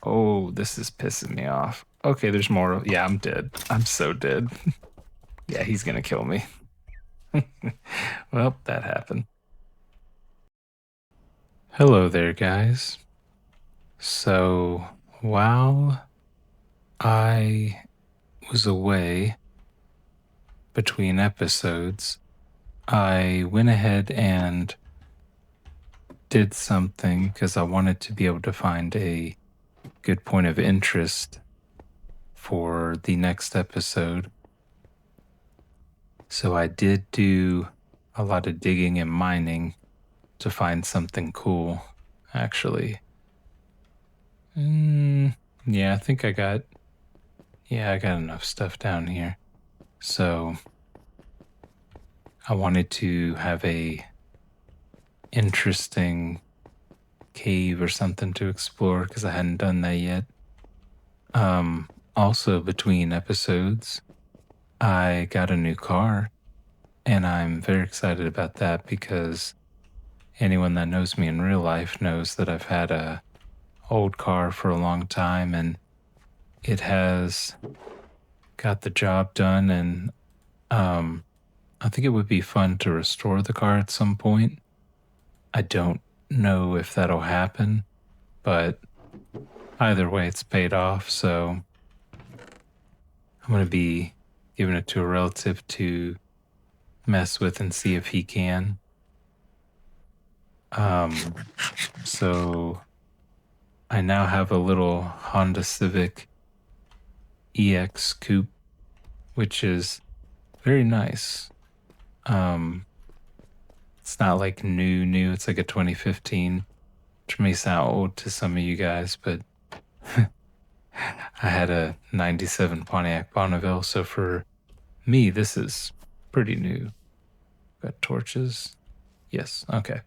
Oh, this is pissing me off. Okay, there's more. Yeah, I'm dead. I'm so dead. Yeah, he's gonna kill me. Well, that happened. Hello there, guys. So, while I was away between episodes, I went ahead and did something because I wanted to be able to find a good point of interest for the next episode. So I did do a lot of digging and mining to find something cool, actually. Yeah, I think I got enough stuff down here. So I wanted to have a interesting cave or something to explore because I hadn't done that yet. Also between episodes, I got a new car and I'm very excited about that because anyone that knows me in real life knows that I've had a old car for a long time and it has got the job done, and I think it would be fun to restore the car at some point. I don't know if that'll happen, but either way it's paid off, so I'm going to be giving it to a relative to mess with and see if he can. So I now have a little Honda Civic EX coupe, which is very nice. It's not like new. It's like a 2015, which may sound old to some of you guys, but I had a 97 Pontiac Bonneville, so for me, this is pretty new. Got torches. Yes, okay.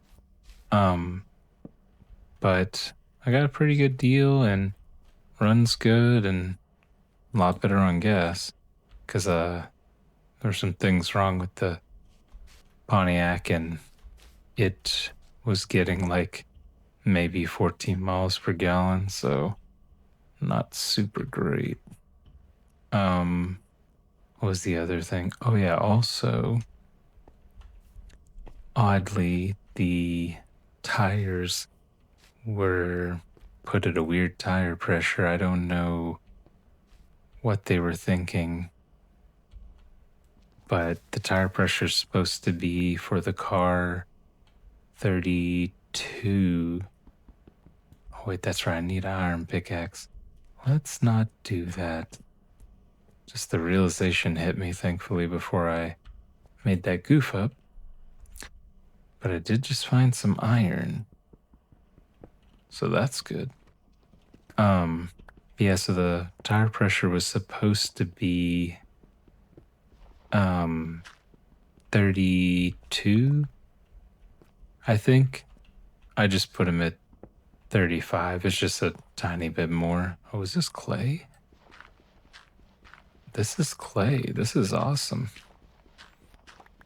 But I got a pretty good deal and runs good and a lot better on gas because there's some things wrong with the Pontiac and it was getting like maybe 14 miles per gallon, so not super great. What was the other thing? Oh yeah, also oddly the tires were put at a weird tire pressure. I don't know what they were thinking, but the tire pressure is supposed to be for the car 32. Oh wait, that's right, I need an iron pickaxe. Let's not do that. Just the realization hit me, thankfully, before I made that goof up. But I did just find some iron. So that's good. Yeah, so the tire pressure was supposed to be 32, I think. I just put him at 35. It's just a tiny bit more. Oh, is this clay? This is clay. This is awesome.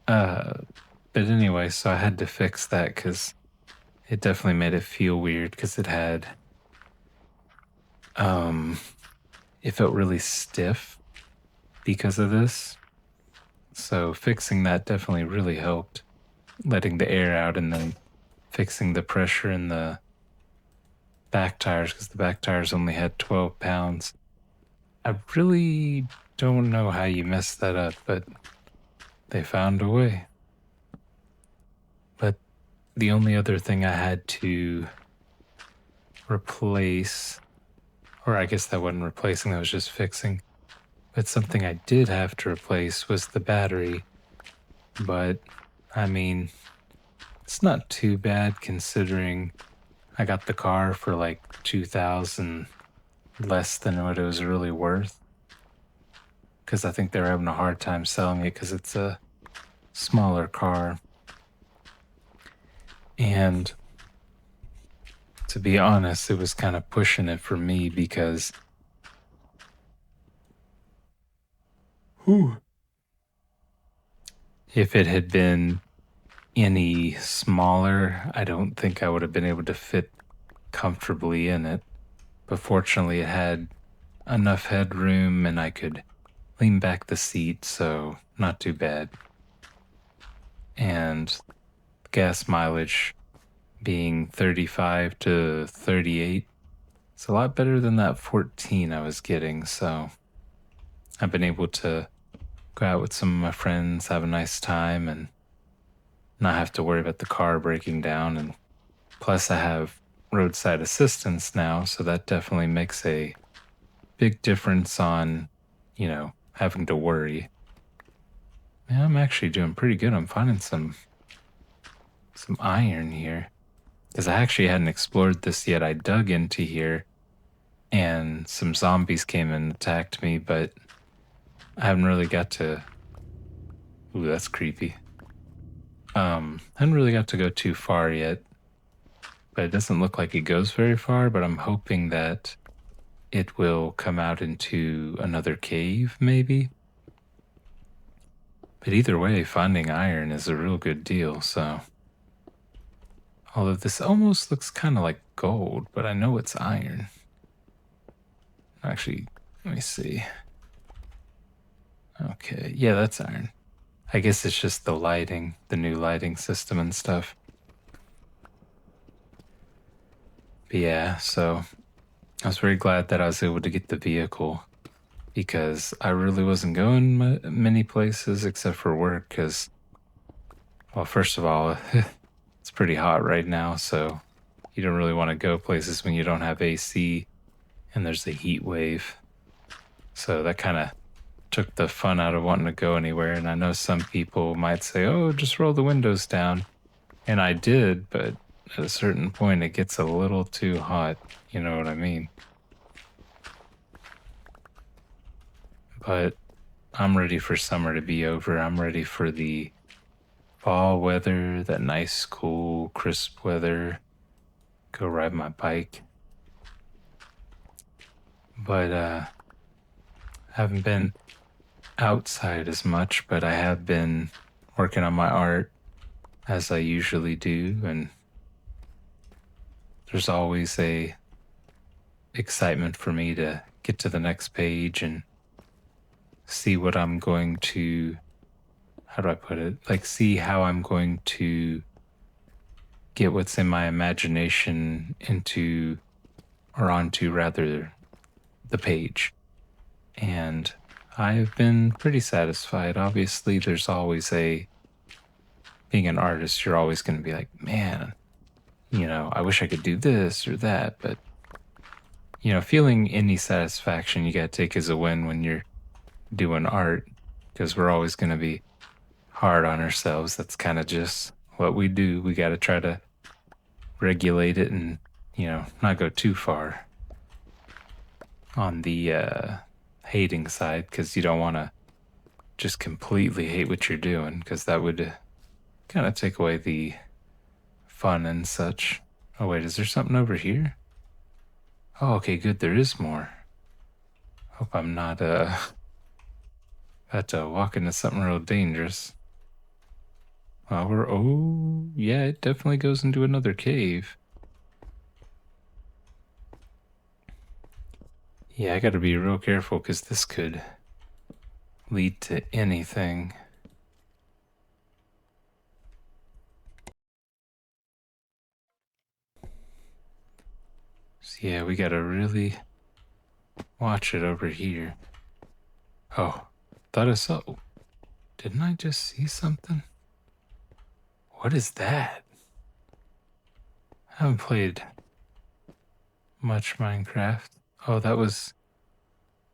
But anyway, so I had to fix that because it definitely made it feel weird because it had, it felt really stiff because of this. So fixing that definitely really helped, letting the air out and then fixing the pressure in the back tires because the back tires only had 12 pounds. I really don't know how you messed that up, but they found a way. But the only other thing I had to replace, or I guess that wasn't replacing, that was just fixing. But something I did have to replace was the battery. But, I mean, it's not too bad considering I got the car for like 2,000 less than what it was really worth. Because I think they're having a hard time selling it because it's a smaller car. And to be honest, it was kind of pushing it for me because if it had been any smaller, I don't think I would have been able to fit comfortably in it. but fortunately it had enough headroom and I could lean back the seat, so not too bad. And gas mileage being 35 to 38, it's a lot better than that 14 I was getting, so I've been able to go out with some of my friends, have a nice time, and not have to worry about the car breaking down. And plus, I have roadside assistance now, so that definitely makes a big difference on, having to worry. Yeah, I'm actually doing pretty good. I'm finding some iron here because I actually hadn't explored this yet. I dug into here and some zombies came and attacked me, but I haven't really got to. Ooh, that's creepy. Haven't really got to go too far yet, but it doesn't look like it goes very far. But I'm hoping that it will come out into another cave, maybe. But either way, finding iron is a real good deal. So, although this almost looks kind of like gold, but I know it's iron. Actually, let me see. Okay, yeah, that's iron. I guess it's just the lighting, the new lighting system and stuff. But yeah, so I was very glad that I was able to get the vehicle because I really wasn't going many places except for work because, well, first of all, it's pretty hot right now, so you don't really want to go places when you don't have AC and there's a heat wave. So that kind of took the fun out of wanting to go anywhere. And I know some people might say, oh, just roll the windows down. And I did, but at a certain point, it gets a little too hot. You know what I mean? But I'm ready for summer to be over. I'm ready for the fall weather, that nice, cool, crisp weather. Go ride my bike. But I haven't been outside as much, but I have been working on my art as I usually do, and there's always a excitement for me to get to the next page and see what I'm going to, how do I put it? Like, see how I'm going to get what's in my imagination into, or onto rather, the page. And I've been pretty satisfied. Obviously, there's always being an artist, you're always going to be like, man, I wish I could do this or that. But, feeling any satisfaction you got to take as a win when you're doing art, because we're always going to be hard on ourselves. That's kind of just what we do. We got to try to regulate it and, not go too far on the hating side, because you don't want to just completely hate what you're doing, because that would kind of take away the fun and such. Oh, wait, is there something over here? Oh, okay, good. There is more. Hope I'm not about to walk into something real dangerous. Oh, yeah, it definitely goes into another cave. Yeah, I gotta be real careful because this could lead to anything. So yeah, we gotta really watch it over here. Oh, thought I saw. Didn't I just see something? What is that? I haven't played much Minecraft. Oh, that was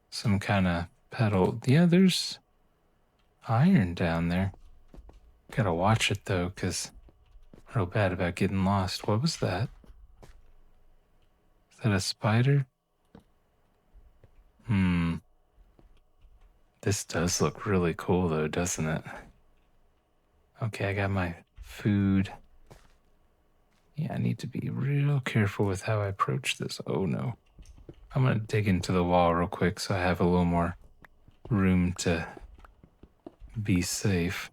some kind of pedal. Yeah, there's iron down there. Gotta watch it though, because I'm real bad about getting lost. What was that? Is that a spider? This does look really cool though, doesn't it? Okay, I got my food. Yeah, I need to be real careful with how I approach this. Oh no. I'm gonna dig into the wall real quick so I have a little more room to be safe.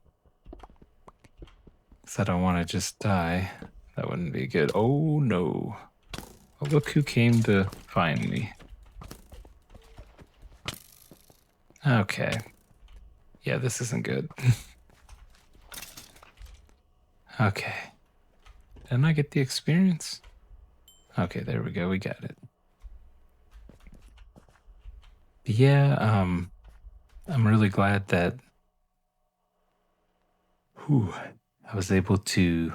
Because I don't want to just die. That wouldn't be good. Oh no. Well, look who came to find me. Okay. Yeah, this isn't good. Okay. Didn't I get the experience? Okay, there we go. We got it. Yeah, I'm really glad that I was able to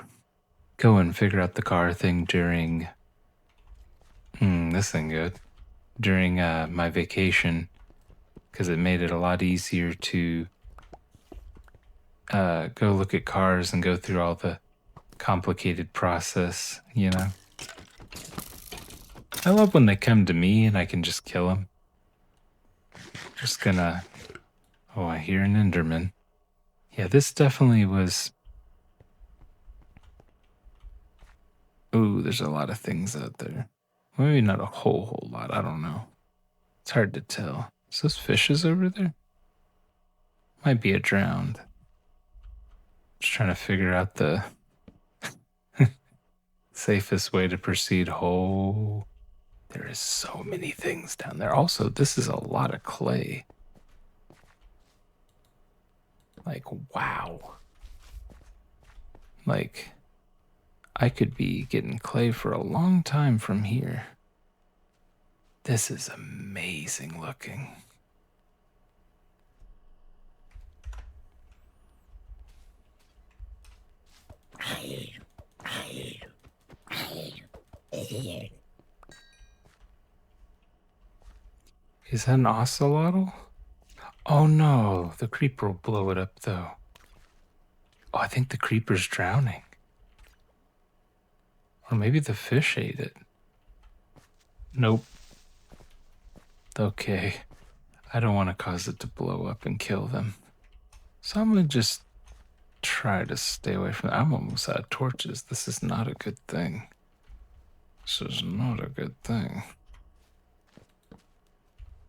go and figure out the car thing during this thing good. During my vacation, because it made it a lot easier to go look at cars and go through all the complicated process, you know? I love when they come to me and I can just kill them. Just gonna... Oh, I hear an Enderman. Yeah, this definitely was... Ooh, there's a lot of things out there. Maybe not a whole lot, I don't know. It's hard to tell. Is those fishes over there? Might be a drowned. Just trying to figure out the safest way to proceed. Oh, there is so many things down there. Also, this is a lot of clay. Like, wow. Like, I could be getting clay for a long time from here. This is amazing looking. Is that an ocelotl? Oh no, the creeper will blow it up though. Oh, I think the creeper's drowning. Or maybe the fish ate it. Nope. Okay. I don't want to cause it to blow up and kill them. So I'm going to just try to stay away from that. I'm almost out of torches. This is not a good thing. This is not a good thing.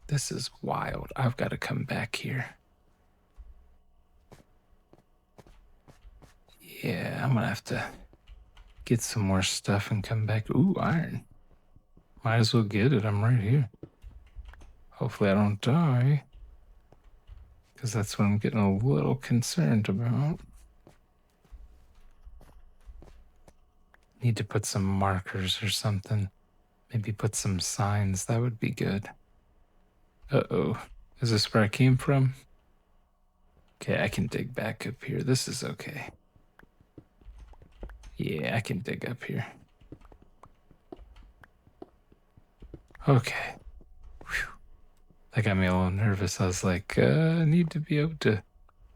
This is wild. I've got to come back here. Yeah, I'm going to have to get some more stuff and come back. Ooh, iron. Might as well get it. I'm right here. Hopefully I don't die. Because that's what I'm getting a little concerned about. Need to put some markers or something. Maybe put some signs. That would be good. Uh-oh. Is this where I came from? Okay, I can dig back up here. This is okay. Yeah, I can dig up here. Okay. Whew. That got me a little nervous. I was like, I need to be able to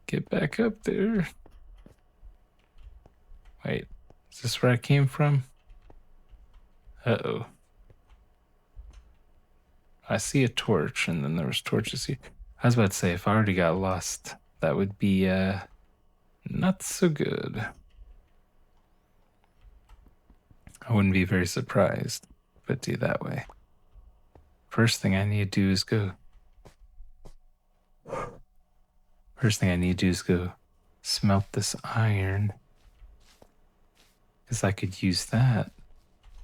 get back up there. Wait, is this where I came from? Uh-oh. I see a torch, and then there was torches here. I was about to say, if I already got lost, that would be, not so good. I wouldn't be very surprised, but do that way. First thing I need to do is go... First thing I need to do is go smelt this iron. Because I could use that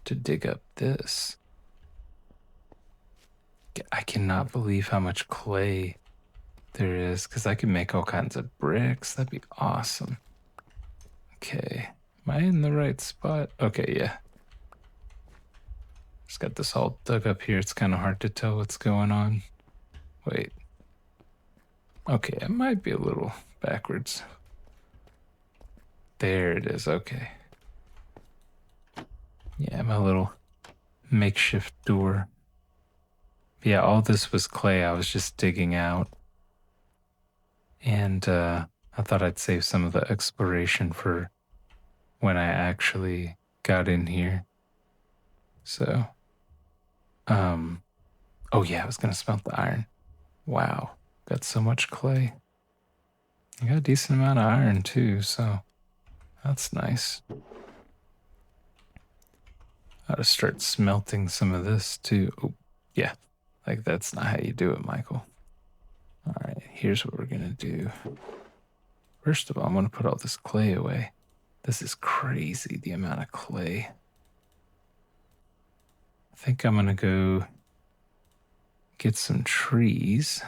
to dig up this. I cannot believe how much clay there is, because I could make all kinds of bricks. That'd be awesome. Okay. Am I in the right spot? Okay, yeah. Just got this all dug up here. It's kind of hard to tell what's going on. Wait. Okay, it might be a little backwards. There it is, okay. Yeah, my little makeshift door. Yeah, all this was clay I was just digging out. And I thought I'd save some of the exploration for when I actually got in here. So, oh yeah, I was gonna smelt the iron. Wow, got so much clay. I got a decent amount of iron too, so that's nice. I ought to start smelting some of this too. Oh, yeah, like that's not how you do it, Michael. All right, here's what we're gonna do. First of all, I'm gonna put all this clay away. This is crazy, the amount of clay. I think I'm gonna go get some trees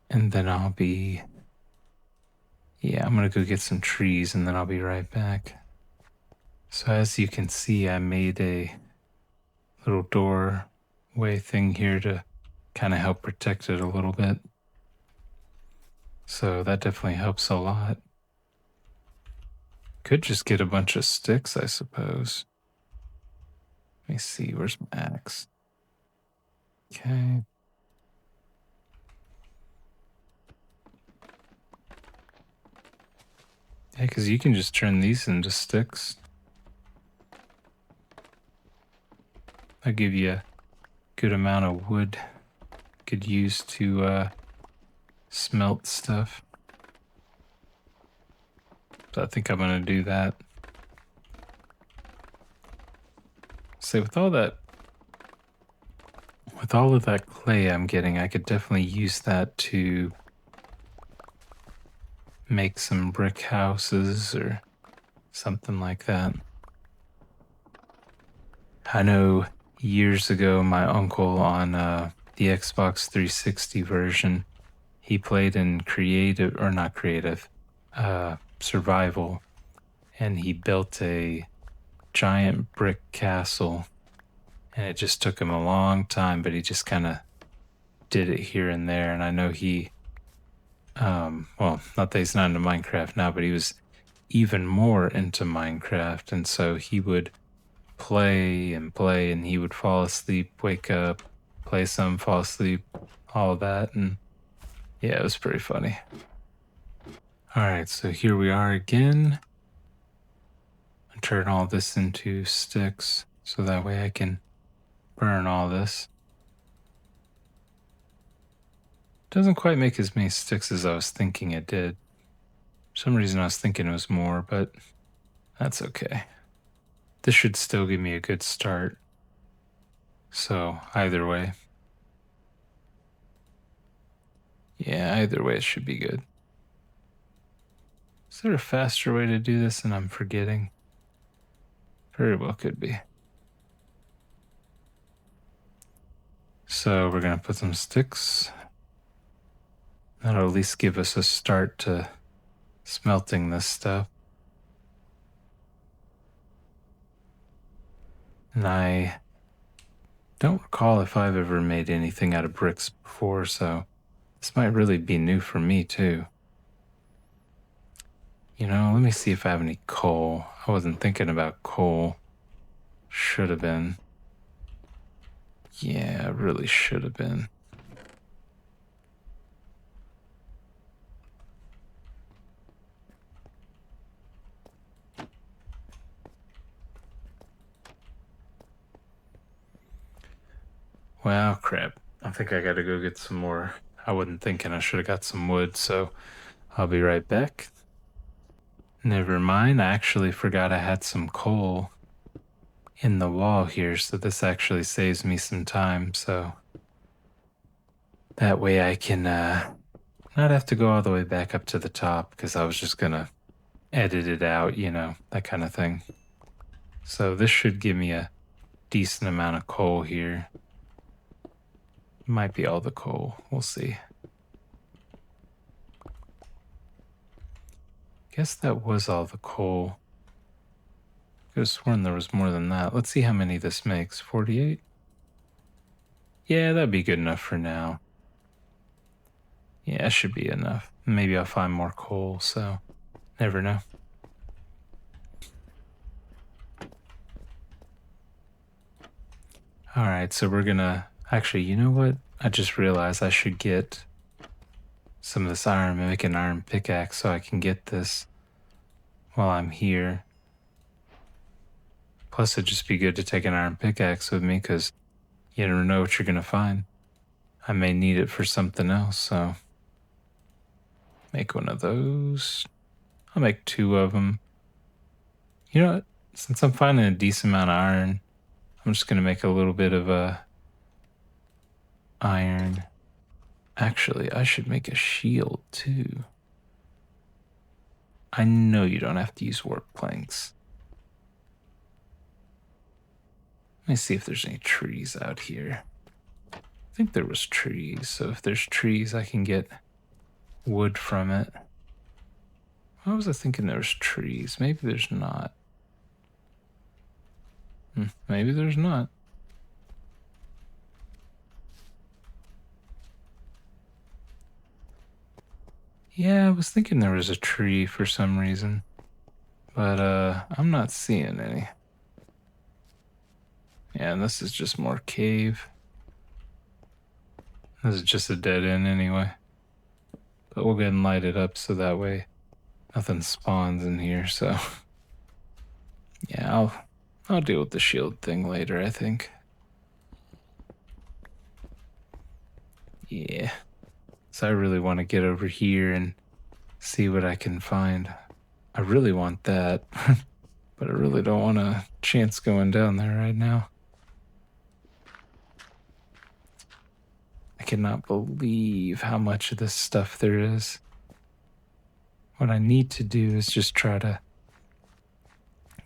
and then I'm gonna go get some trees and then I'll be right back. So as you can see, I made a little doorway thing here to kind of help protect it a little bit. So that definitely helps a lot. Could just get a bunch of sticks, I suppose. Let me see, where's my axe? Okay. Yeah, because you can just turn these into sticks. That'll give you a good amount of wood you could use to smelt stuff. So I think I'm gonna do that. So with all of that clay I'm getting, I could definitely use that to make some brick houses or something like that. I know years ago, my uncle on the Xbox 360 version, he played in creative, or not creative, survival, and he built a giant brick castle. And it just took him a long time, but he just kind of did it here and there. And I know he, well, not that he's not into Minecraft now, but he was even more into Minecraft. And so he would play and play, and he would fall asleep, wake up, play some, fall asleep, all that. And yeah, it was pretty funny. All right, so here we are again. I'll turn all this into sticks so that way I can burn all this. Doesn't quite make as many sticks as I was thinking it did. For some reason I was thinking it was more, but that's okay. This should still give me a good start. So either way. Yeah, either way it should be good. Is there a faster way to do this and I'm forgetting? Very well could be. So we're gonna put some sticks. That'll at least give us a start to smelting this stuff. And I don't recall if I've ever made anything out of bricks before, so this might really be new for me too. You know, let me see if I have any coal. I wasn't thinking about coal. Should have been. Yeah, really should have been. Well, crap. I think I gotta go get some more. I wasn't thinking I should have got some wood, so I'll be right back. Never mind, I actually forgot I had some coal in the wall here, so this actually saves me some time, so that way I can not have to go all the way back up to the top because I was just gonna edit it out, you know, that kind of thing. So this should give me a decent amount of coal here. Might be all the coal, we'll see. Guess that was all the coal. Could have sworn there was more than that. Let's see how many this makes. 48? Yeah, that'd be good enough for now. Yeah, it should be enough. Maybe I'll find more coal, so never know. All right, so we're gonna, actually, you know what? I just realized I should get some of this iron and make an iron pickaxe so I can get this while I'm here. Plus, it'd just be good to take an iron pickaxe with me because you never know what you're gonna find. I may need it for something else, so make one of those. I'll make 2 of them. You know what? Since I'm finding a decent amount of iron, I'm just gonna make a little bit of iron. Actually, I should make a shield too. I know you don't have to use warp planks. Let me see if there's any trees out here. I think there was trees, so if there's trees, I can get wood from it. Why was I thinking there was trees? Maybe there's not. Maybe there's not. Yeah, I was thinking there was a tree for some reason, but I'm not seeing any. Yeah, and this is just more cave. This is just a dead end anyway. But we'll go ahead and light it up so that way nothing spawns in here, so yeah, I'll deal with the shield thing later, I think. Yeah. So I really want to get over here and see what I can find. I really want that, but I really don't want a chance going down there right now. I cannot believe how much of this stuff there is. What I need to do is just try to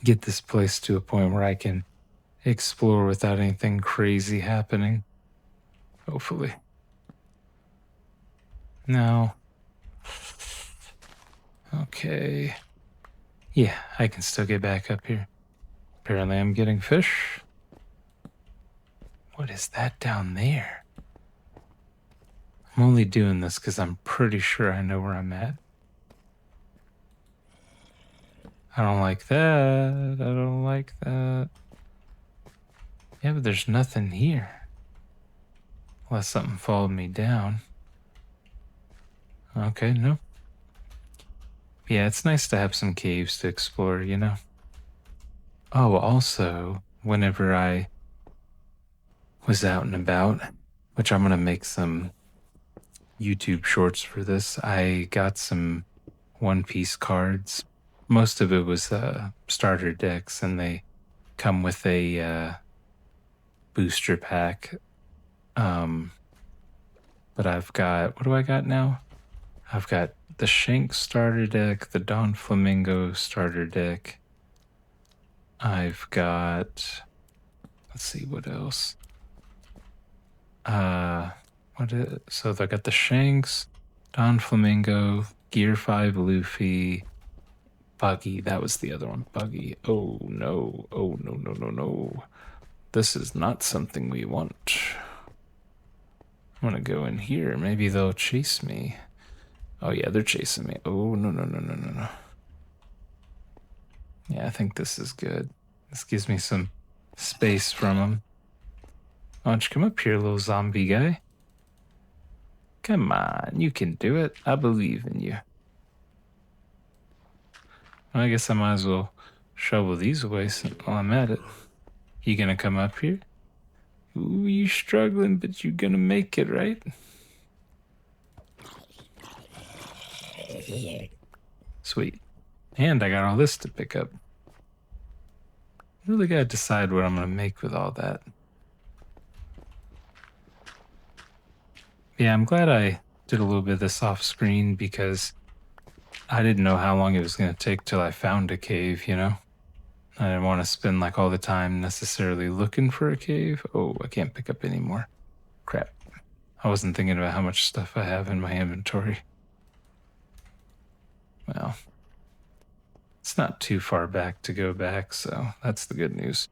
get this place to a point where I can explore without anything crazy happening. Hopefully. No. Okay. Yeah, I can still get back up here. Apparently I'm getting fish. What is that down there? I'm only doing this because I'm pretty sure I know where I'm at. I don't like that. I don't like that. Yeah, but there's nothing here. Unless something followed me down. Okay, no. Yeah, it's nice to have some caves to explore, you know? Oh, also, whenever I was out and about, which I'm going to make some YouTube shorts for this, I got some One Piece cards. Most of it was starter decks, and they come with a booster pack. But I've got, what do I got now? I've got the Shank starter deck, the Don Flamingo starter deck. I've got, let's see, what else? So I got the Shanks, Don Flamingo, Gear 5 Luffy, Buggy. That was the other one, Buggy. Oh no, oh no, no, no, no. This is not something we want. I'm gonna go in here. Maybe they'll chase me. Oh yeah, they're chasing me. Oh, no, no, no, no, no, no. Yeah, I think this is good. This gives me some space from them. Why don't you come up here, little zombie guy? Come on, you can do it. I believe in you. Well, I guess I might as well shovel these away while I'm at it. You gonna come up here? Ooh, you struggling, but you gonna make it, right? Sweet. And I got all this to pick up. Really gotta decide what I'm gonna make with all that. Yeah, I'm glad I did a little bit of this off screen because I didn't know how long it was gonna take till I found a cave, you know? I didn't want to spend like all the time necessarily looking for a cave. Oh, I can't pick up any more. Crap. I wasn't thinking about how much stuff I have in my inventory. Well, it's not too far back to go back, so that's the good news.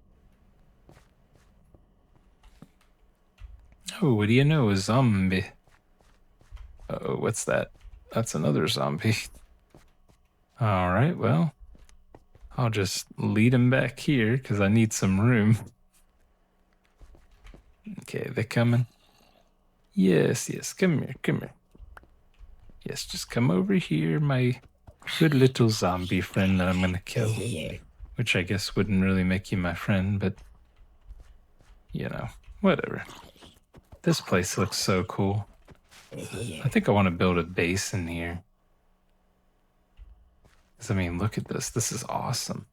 Oh, what do you know? A zombie. Uh-oh, what's that? That's another zombie. All right, well, I'll just lead him back here because I need some room. Okay, they coming? Yes, yes, come here, come here. Yes, just come over here, my good little zombie friend that I'm gonna kill. Which I guess wouldn't really make you my friend, but you know, whatever. This place looks so cool. I think I want to build a base in here. 'Cause, I mean, look at this. This is awesome.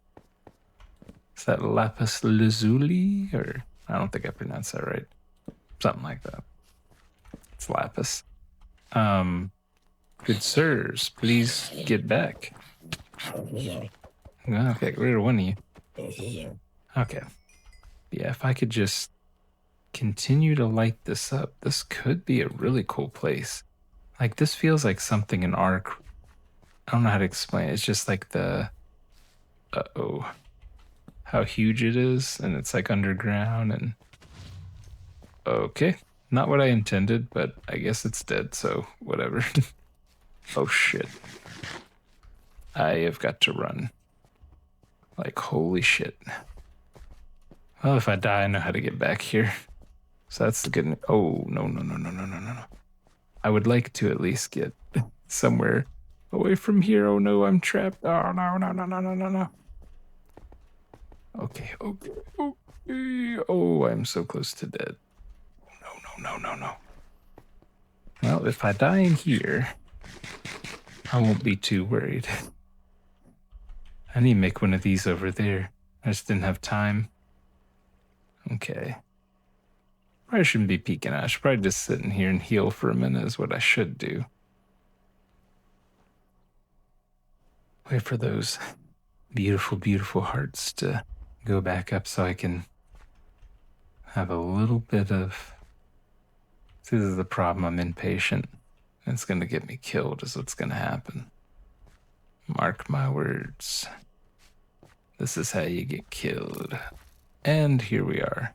Is that lapis lazuli? Or I don't think I pronounced that right. Something like that. It's lapis. Good sirs, please get back. Okay, get rid of one of you. Okay. Yeah, if I could just continue to light this up, this could be a really cool place. Like, this feels like something in Ark. I don't know how to explain it. It's just like how huge it is, and it's like underground. And okay, not what I intended, but I guess it's dead, so whatever. Oh shit. I have got to run. Like, holy shit. Well, if I die, I know how to get back here. So that's the good. Oh, no, no, no, no, no, no, no, no. I would like to at least get somewhere away from here. Oh no, I'm trapped. Oh no, no, no, no, no, no, no. Okay, okay, okay. Oh, I'm so close to dead. No, no, no, no, no. Well, if I die in here, I won't be too worried. I need to make one of these over there. I just didn't have time. Okay. Probably shouldn't be peeking out. I should probably just sit in here and heal for a minute is what I should do. Wait for those beautiful, beautiful hearts to go back up so I can have a little bit of... This is the problem. I'm impatient. It's going to get me killed is what's going to happen. Mark my words. This is how you get killed. And here we are.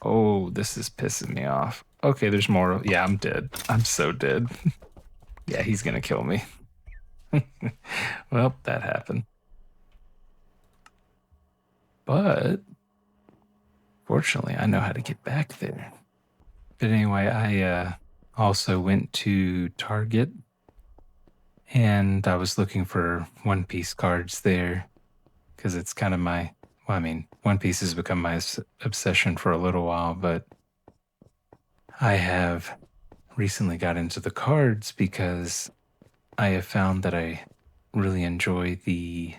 Oh, this is pissing me off. Okay, there's more. Yeah, I'm dead. I'm so dead. Yeah, he's going to kill me. Well, that happened. But fortunately, I know how to get back there. But anyway, I also went to Target and I was looking for One Piece cards there because it's kind of my, well, I mean, One Piece has become my obsession for a little while, but I have recently got into the cards because I have found that I really enjoy the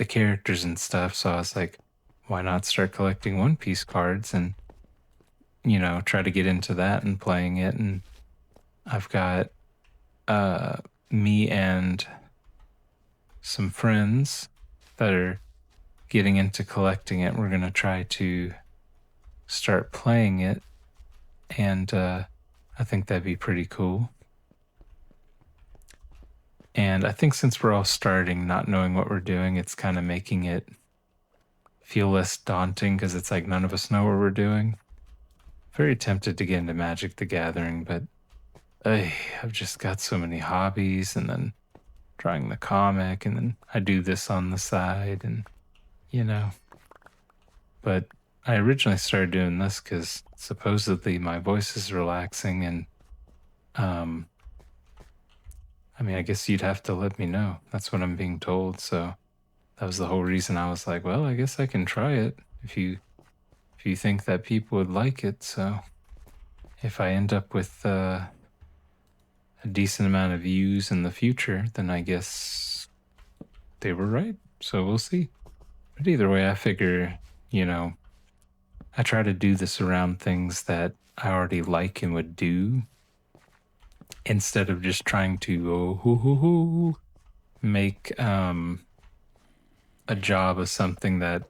characters and stuff. So I was like, why not start collecting One Piece cards and, you know, try to get into that and playing it. And I've got me and some friends that are getting into collecting it. We're going to try to start playing it. And I think that'd be pretty cool. And I think since we're all starting, not knowing what we're doing, it's kind of making it feel less daunting because it's like none of us know what we're doing. Very tempted to get into Magic the Gathering, but I've just got so many hobbies and then drawing the comic and then I do this on the side and, you know. But I originally started doing this because supposedly my voice is relaxing and I mean, I guess you'd have to let me know. That's what I'm being told. So that was the whole reason I was like, well, I guess I can try it if you think that people would like it. So if I end up with a decent amount of views in the future, then I guess they were right. So we'll see. But either way, I figure, you know, I try to do this around things that I already like and would do instead of just trying to make a job of something that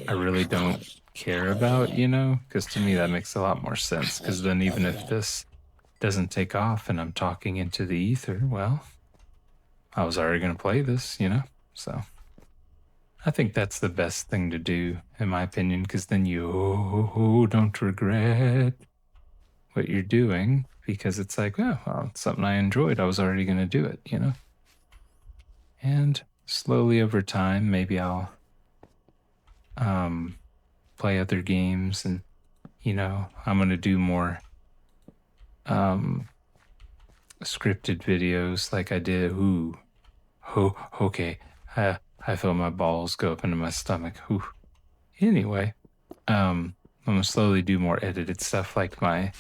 I really don't care about, you know? Because to me, that makes a lot more sense. Because then even if this doesn't take off and I'm talking into the ether, well, I was already going to play this, you know? So I think that's the best thing to do, in my opinion, because then you don't regret what you're doing because it's like, oh, well, it's something I enjoyed. I was already going to do it, you know? And slowly over time, maybe I'll play other games and, you know, I'm going to do more scripted videos like I did. Okay. I felt my balls go up into my stomach. Ooh. Anyway, I'm going to slowly do more edited stuff like my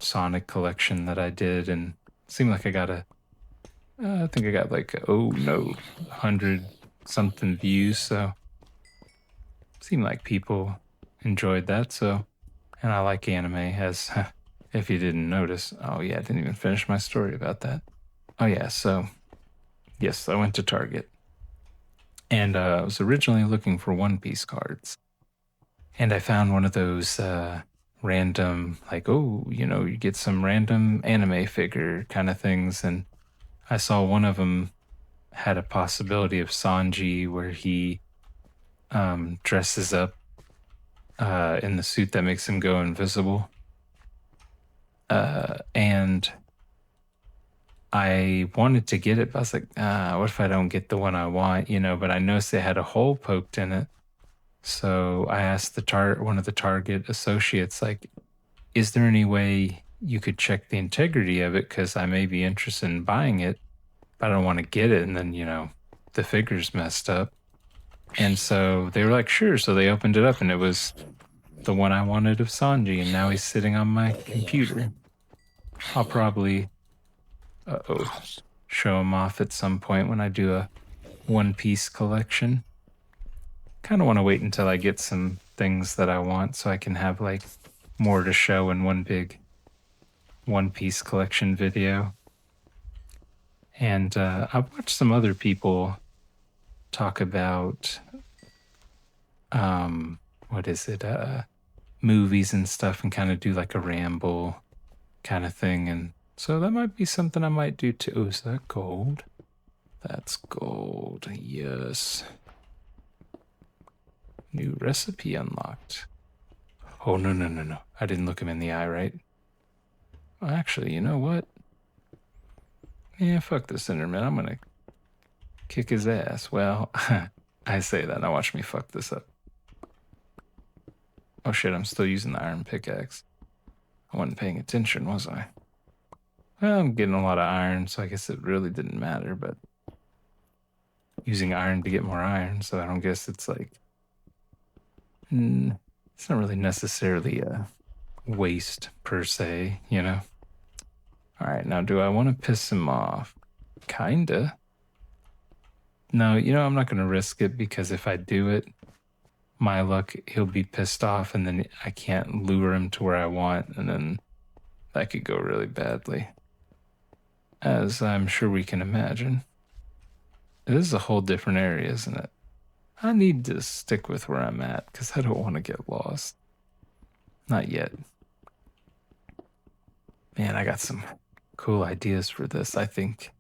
Sonic collection that I did, and it seemed like I got I think I got like, 100 something views, so it seemed like people enjoyed that, so, and I like anime, as, if you didn't notice. Oh yeah, I didn't even finish my story about that. Oh yeah, so Yes, I went to Target. And I was originally looking for One Piece cards. And I found one of those random, like, oh, you get some random anime figure kind of things. And I saw one of them had a possibility of Sanji where he dresses up in the suit that makes him go invisible. And I wanted to get it, but I was like, what if I don't get the one I want, But I noticed it had a hole poked in it. So I asked one of the Target associates, like, is there any way you could check the integrity of it? Because I may be interested in buying it, but I don't want to get it. And then, the figure's messed up. And so they were like, sure. So they opened it up and it was the one I wanted of Sanji. And now he's sitting on my computer. I'll probably, show him off at some point when I do a One Piece collection. Kind of want to wait until I get some things that I want so I can have like more to show in one big One Piece collection video. And I've watched some other people talk about what is it? Movies and stuff and kind of do like a ramble kind of thing. And so that might be something I might do too. Is that gold? That's gold. Yes. New recipe unlocked. Oh, no. I didn't look him in the eye, right? Well, actually, you know what? Yeah, fuck this Enderman. I'm gonna kick his ass. Well, I say that. Now watch me fuck this up. Oh shit, I'm still using the iron pickaxe. I wasn't paying attention, was I? Well, I'm getting a lot of iron, so I guess it really didn't matter, but using iron to get more iron, so I don't guess it's like... it's not really necessarily a waste, per se, Alright, now do I want to piss him off? Kinda. No, I'm not going to risk it because if I do it, my luck, he'll be pissed off and then I can't lure him to where I want and then that could go really badly. As I'm sure we can imagine. This is a whole different area, isn't it? I need to stick with where I'm at because I don't want to get lost. Not yet. Man, I got some cool ideas for this, I think.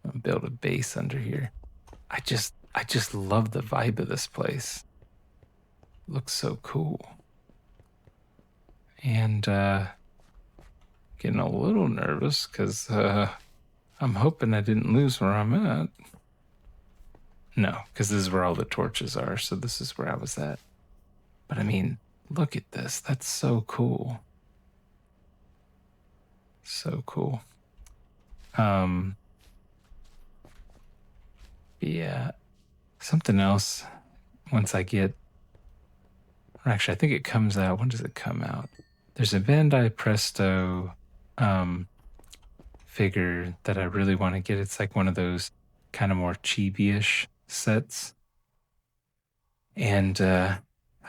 I'll build a base under here. I just love the vibe of this place. It looks so cool. And getting a little nervous because I'm hoping I didn't lose where I'm at. No, because this is where all the torches are, so this is where I was at. But I mean, look at this. That's so cool. So cool. Yeah. Something else once I get... Or actually, I think it comes out. When does it come out? There's a Bandai Presto figure that I really want to get. It's like one of those kind of more chibi-ish sets. And I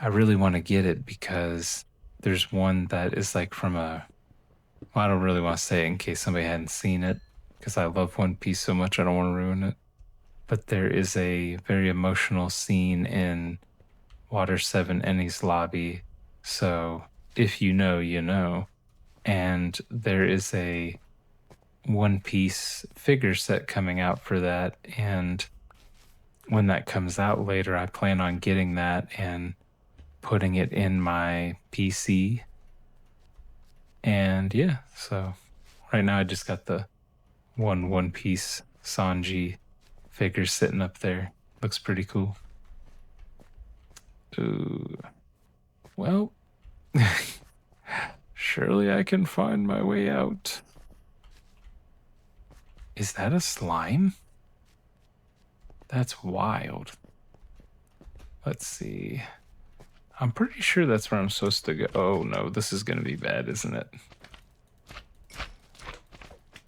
really want to get it because there's one that is like from a... Well, I don't really want to say it in case somebody hadn't seen it because I love One Piece so much I don't want to ruin it. But there is a very emotional scene in Water 7 Enies lobby. So if you know, you know. And there is a One Piece figure set coming out for that. And when that comes out later, I plan on getting that and putting it in my PC. And yeah, so right now I just got the One Piece Sanji figure sitting up there. Looks pretty cool. Ooh. Well, surely I can find my way out. Is that a slime? That's wild. Let's see. I'm pretty sure that's where I'm supposed to go. Oh no, this is gonna be bad, isn't it?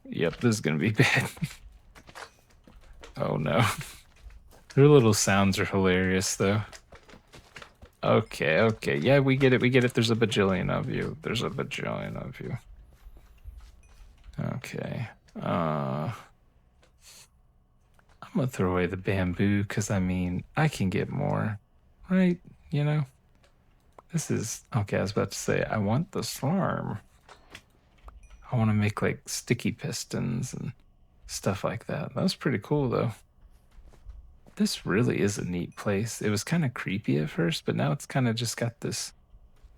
Yep, this is gonna be bad. Oh no. Their little sounds are hilarious though. Okay. Yeah, we get it. There's a bajillion of you. Okay. I'm gonna throw away the bamboo because I mean, I can get more, right? You know, this is okay. I was about to say, I want the slime. I want to make like sticky pistons and stuff like that. That was pretty cool though. This really is a neat place. It was kind of creepy at first, but now it's kind of just got this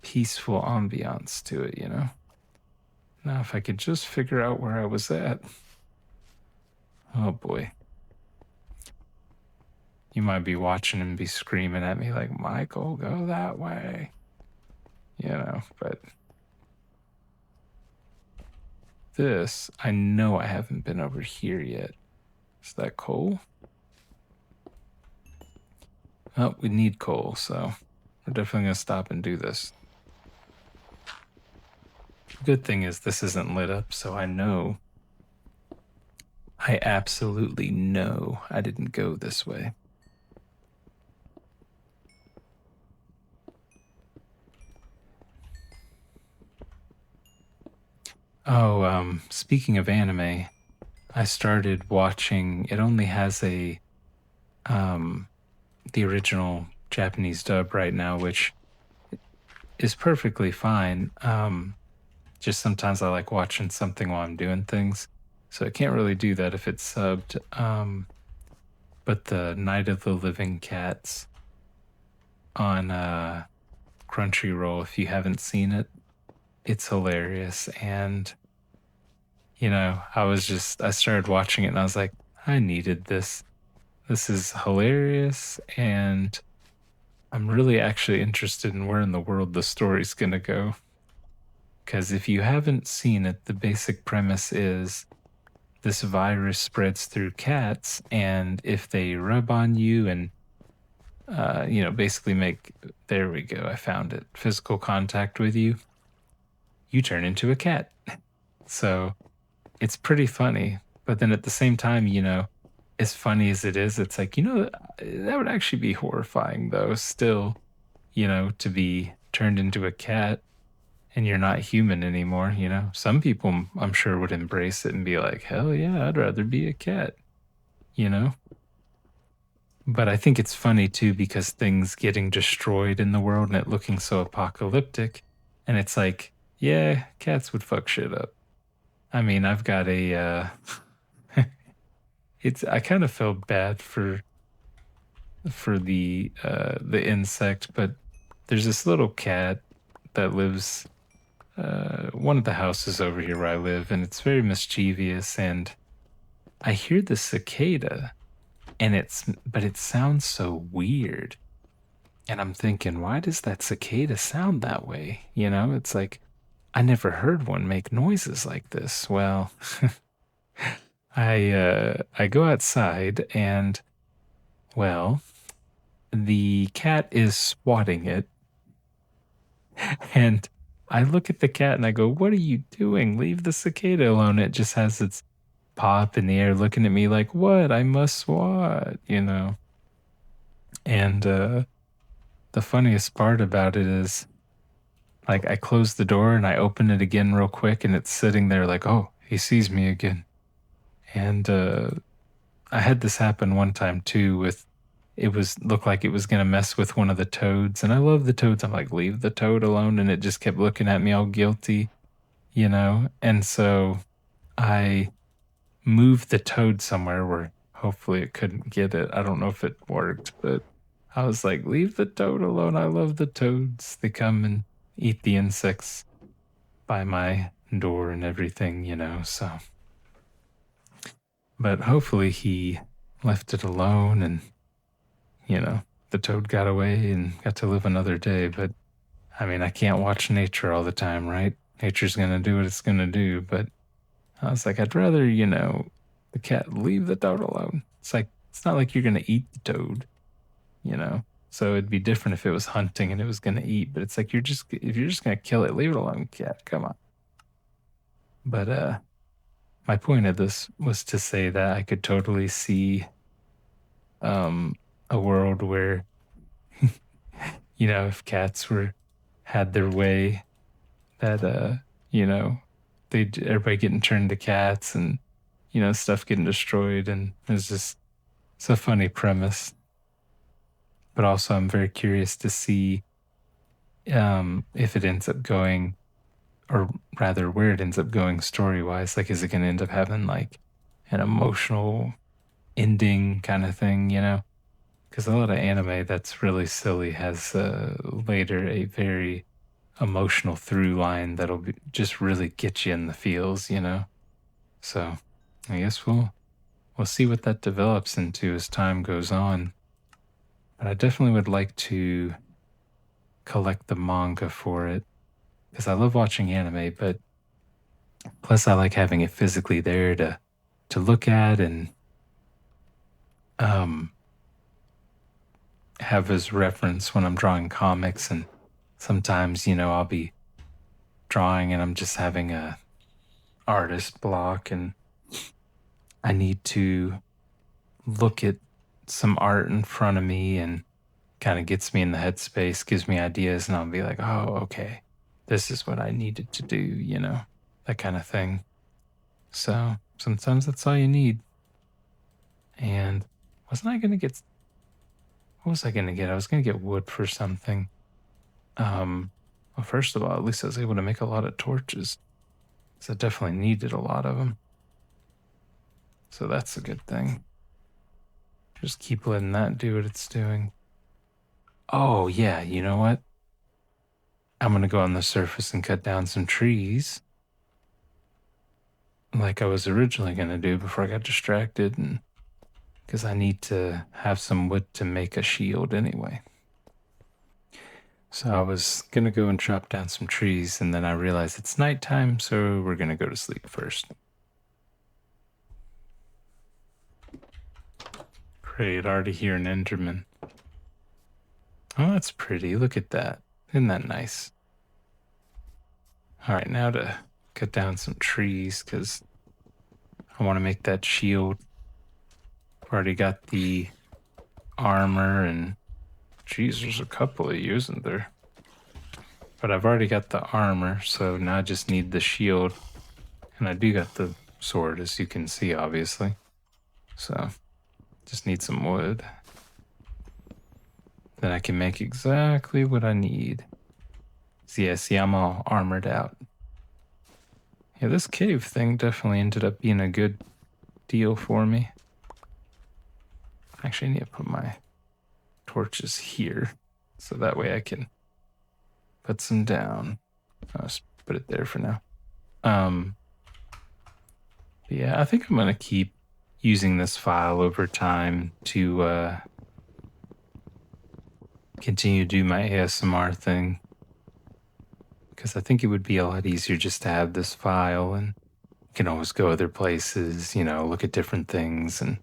peaceful ambiance to it, you know? Now, if I could just figure out where I was at. Oh boy. You might be watching and be screaming at me like, Michael, go that way. You know, but this, I know I haven't been over here yet. Is that coal? Oh, we need coal, so we're definitely going to stop and do this. Good thing is this isn't lit up, so I absolutely know I didn't go this way. Oh, speaking of anime, I started watching, it only has um, the original Japanese dub right now, which is perfectly fine. Just sometimes I like watching something while I'm doing things. So I can't really do that if it's subbed. But the Night of the Living Cats on Crunchyroll, if you haven't seen it, it's hilarious. And, you know, I started watching it and I was like, I needed this. This is hilarious. And I'm really actually interested in where in the world the story's going to go. Because if you haven't seen it, the basic premise is this virus spreads through cats, and if they rub on you and, you know, basically there we go, I found it, physical contact with you, you turn into a cat. So it's pretty funny. But then at the same time, you know, as funny as it is, it's like, you know, that would actually be horrifying, though, still, you know, to be turned into a cat and you're not human anymore, you know? Some people, I'm sure, would embrace it and be like, hell yeah, I'd rather be a cat, you know? But I think it's funny too because things getting destroyed in the world and it looking so apocalyptic. And it's like, yeah, cats would fuck shit up. I mean, I've got I kind of felt bad for the insect, but there's this little cat that lives one of the houses over here where I live, and it's very mischievous. And I hear the cicada, and but it sounds so weird. And I'm thinking, why does that cicada sound that way? You know, it's like I never heard one make noises like this. Well, I go outside, and well, the cat is swatting it, and I look at the cat and I go, "What are you doing? Leave the cicada alone." It just has its paw up in the air looking at me like, "What? I must swat," you know? And the funniest part about it is like I close the door and I open it again real quick and it's sitting there like, "Oh, he sees me again." And I had this happen one time too with it was looked like it was gonna mess with one of the toads, and I love the toads. I'm like, leave the toad alone, and it just kept looking at me all guilty, you know? And so I moved the toad somewhere where hopefully it couldn't get it. I don't know if it worked, but I was like, leave the toad alone. I love the toads. They come and eat the insects by my door and everything, you know, so. But hopefully he left it alone and, you know, the toad got away and got to live another day. But I mean, I can't watch nature all the time, right? Nature's going to do what it's going to do. But I was like, I'd rather, you know, the cat leave the toad alone. It's like, it's not like you're going to eat the toad, you know? So it'd be different if it was hunting and it was going to eat. But it's like, if you're just going to kill it, leave it alone, cat. Come on. But, my point of this was to say that I could totally see um a world where you know if cats were had their way that you know everybody getting turned to cats and you know stuff getting destroyed and there's just It's a funny premise, but also I'm very curious to see if it ends up going, or rather, where it ends up going story wise. Like, is it going to end up having like an emotional ending kind of thing, you know? Because a lot of anime that's really silly has later a very emotional through line that'll just really get you in the feels, you know? So I guess we'll see what that develops into as time goes on. But I definitely would like to collect the manga for it because I love watching anime, but plus I like having it physically there to look at and um have as reference when I'm drawing comics. And sometimes, I'll be drawing and I'm just having a artist block and I need to look at some art in front of me and kind of gets me in the headspace, gives me ideas, and I'll be like, oh, okay, this is what I needed to do, that kind of thing. So sometimes that's all you need. And wasn't I going to get, what was I going to get? I was going to get wood for something. Well, first of all, at least I was able to make a lot of torches. So I definitely needed a lot of them. So that's a good thing. Just keep letting that do what it's doing. Oh, yeah, you know what? I'm going to go on the surface and cut down some trees like I was originally going to do before I got distracted, and because I need to have some wood to make a shield anyway. So I was going to go and chop down some trees, and then I realized it's nighttime, so we're going to go to sleep first. Great, already hear an Enderman. Oh, that's pretty. Look at that. Isn't that nice? All right, now to cut down some trees because I want to make that shield. I've already got the armor and, geez, there's a couple of you, isn't there? But I've already got the armor, so now I just need the shield. And I do got the sword, as you can see, obviously. So, just need some wood. Then I can make exactly what I need. So yeah, see, I'm all armored out. Yeah, this cave thing definitely ended up being a good deal for me. Actually, I need to put my torches here, so that way I can put some down. I'll just put it there for now. Yeah, I think I'm gonna keep using this file over time to continue to do my ASMR thing, because I think it would be a lot easier just to have this file and you can always go other places, look at different things, and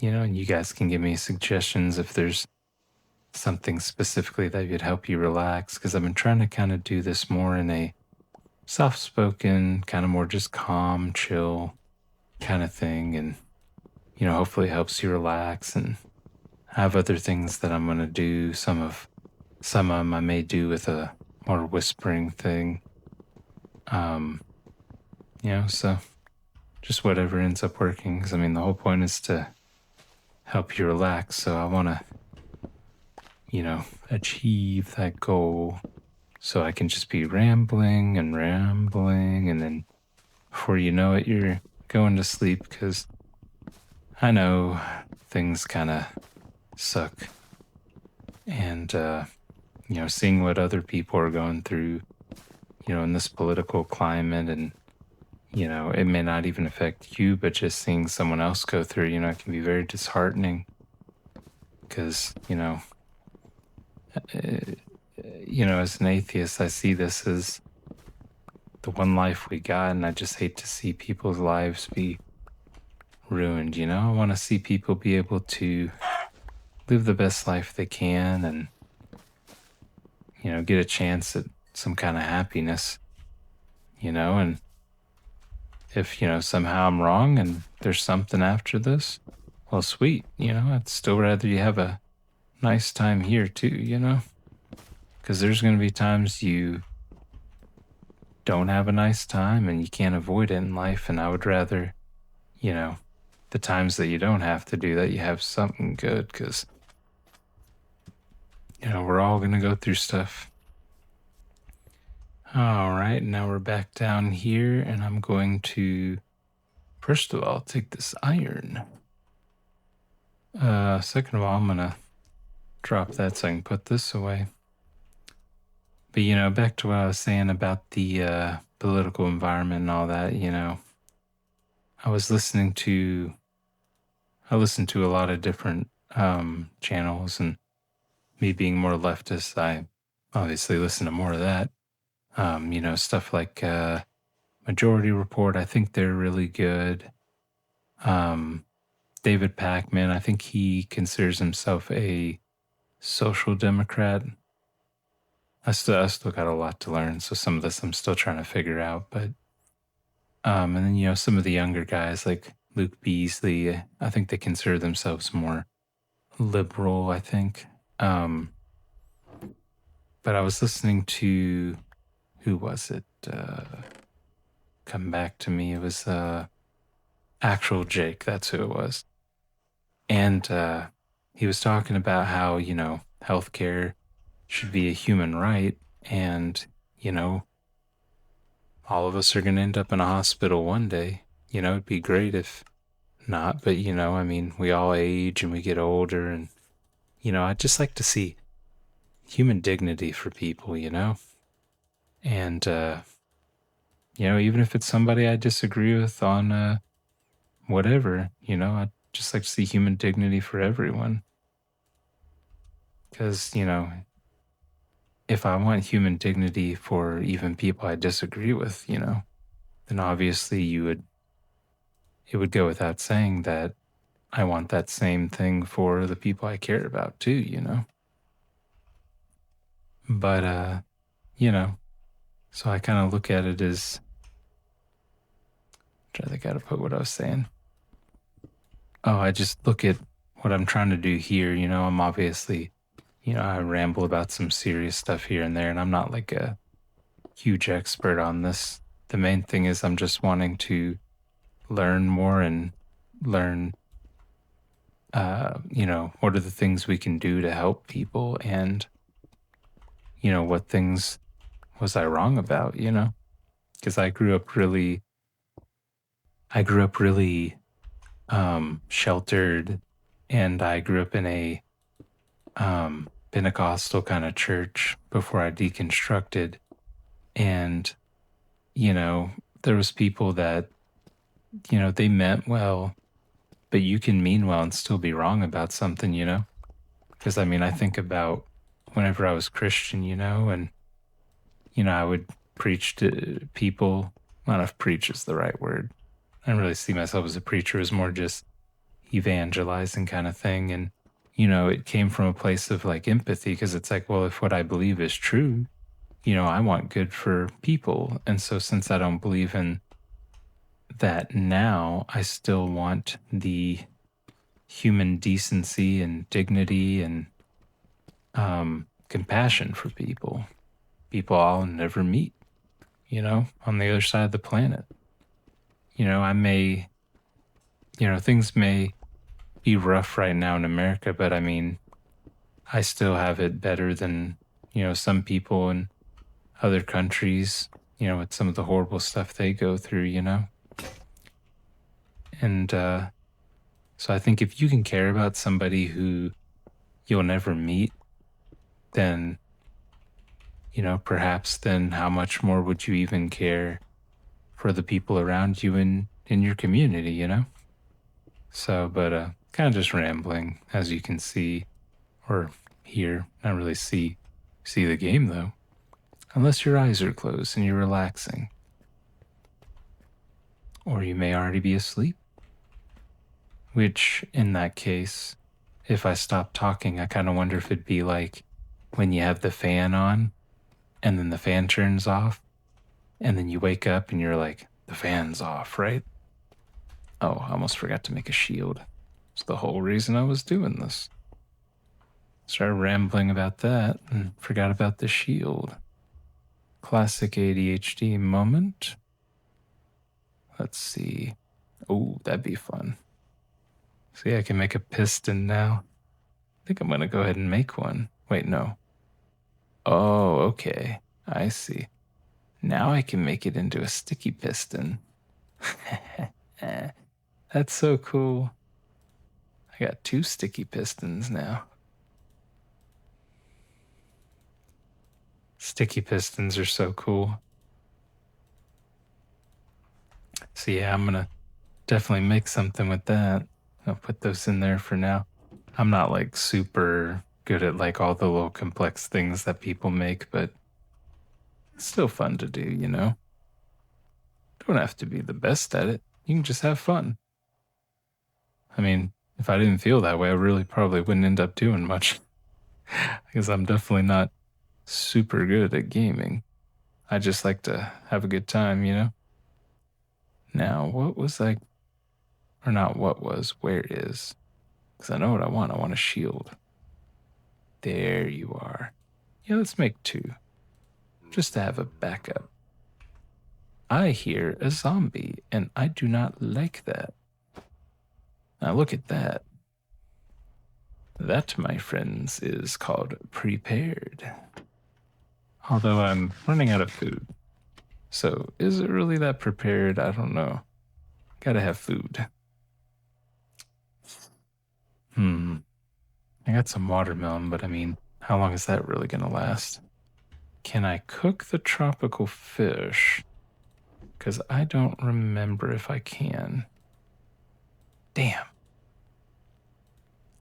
and you guys can give me suggestions if there's something specifically that would help you relax, because I've been trying to kind of do this more in a soft-spoken, kind of more just calm, chill kind of thing, and hopefully it helps you relax. And I have other things that I'm going to do. Some of them I may do with a more whispering thing. So just whatever ends up working, because I mean the whole point is to help you relax, so I want to achieve that goal, so I can just be rambling and rambling, and then before you know it, you're going to sleep, because I know things kind of suck. And, seeing what other people are going through, in this political climate, and, it may not even affect you, but just seeing someone else go through, it can be very disheartening, because, as an atheist, I see this as the one life we got, and I just hate to see people's lives be ruined. I want to see people be able to live the best life they can and, get a chance at some kind of happiness, and if, somehow I'm wrong and there's something after this, well, sweet, I'd still rather you have a nice time here too, because there's going to be times you don't have a nice time and you can't avoid it in life. And I would rather, the times that you don't have to do that, you have something good, because, we're all going to go through stuff. All right, now we're back down here, and I'm going to, first of all, take this iron. Second of all, I'm going to drop that so I can put this away. But, back to what I was saying about the political environment and all that, I listened to a lot of different channels, and me being more leftist, I obviously listen to more of that. Stuff like Majority Report, I think they're really good. David Pakman, I think he considers himself a social democrat. I still got a lot to learn, so some of this I'm still trying to figure out. But and then some of the younger guys like Luke Beasley, I think they consider themselves more liberal, I think. But I was listening to, who was it? Come back to me. It was Actual Jake. That's who it was. And he was talking about how, healthcare should be a human right. And, all of us are going to end up in a hospital one day. It'd be great if not. But, I mean, we all age and we get older. And, I'd just like to see human dignity for people, And, even if it's somebody I disagree with on whatever, I'd just like to see human dignity for everyone. Because, if I want human dignity for even people I disagree with, then obviously it would go without saying that I want that same thing for the people I care about too. But, so I kind of look at it as, I think I gotta put what I was saying. Oh, I just look at what I'm trying to do here. I'm obviously, I ramble about some serious stuff here and there, and I'm not like a huge expert on this. The main thing is I'm just wanting to learn more and learn, what are the things we can do to help people, and, what things was I wrong about, because I grew up really sheltered, and I grew up in a Pentecostal kind of church before I deconstructed. And, there was people that, they meant well, but you can mean well and still be wrong about something, because I mean, I think about whenever I was Christian, and, I would preach to people. I don't know if preach is the right word. I didn't really see myself as a preacher. It was more just evangelizing kind of thing. And, it came from a place of like empathy, because it's like, well, if what I believe is true, I want good for people. And so since I don't believe in that now, I still want the human decency and dignity and compassion for people I'll never meet, on the other side of the planet. I may, things may be rough right now in America, but I mean, I still have it better than, some people in other countries, with some of the horrible stuff they go through, And so I think if you can care about somebody who you'll never meet, then, perhaps then how much more would you even care for the people around you in your community, So, but kind of just rambling, as you can see or hear. Not really see the game though, unless your eyes are closed and you're relaxing. Or you may already be asleep, which in that case, if I stop talking, I kind of wonder if it'd be like when you have the fan on and then the fan turns off and then you wake up and you're like, the fan's off, right? Oh, I almost forgot to make a shield. It's the whole reason I was doing this. Started rambling about that and forgot about the shield. Classic ADHD moment. Let's see. Oh, that'd be fun. See, I can make a piston now. I think I'm gonna go ahead and make one. Wait, no. Oh, okay. I see. Now I can make it into a sticky piston. That's so cool. I got 2 sticky pistons now. Sticky pistons are so cool. So yeah, I'm gonna definitely make something with that. I'll put those in there for now. I'm not like super good at like all the little complex things that people make, but it's still fun to do, you know? Don't have to be the best at it. You can just have fun. I mean, if I didn't feel that way, I really probably wouldn't end up doing much because I'm definitely not super good at gaming. I just like to have a good time, you know? Now, what was I, or not what was, where is? Because I know what I want. I want a shield. There you are. Yeah, let's make 2, just to have a backup. I hear a zombie, and I do not like that. Now look at that. That, my friends, is called prepared. Although I'm running out of food. So is it really that prepared? I don't know. Gotta have food. I got some watermelon, but I mean, how long is that really gonna last? Can I cook the tropical fish? Because I don't remember if I can. Damn.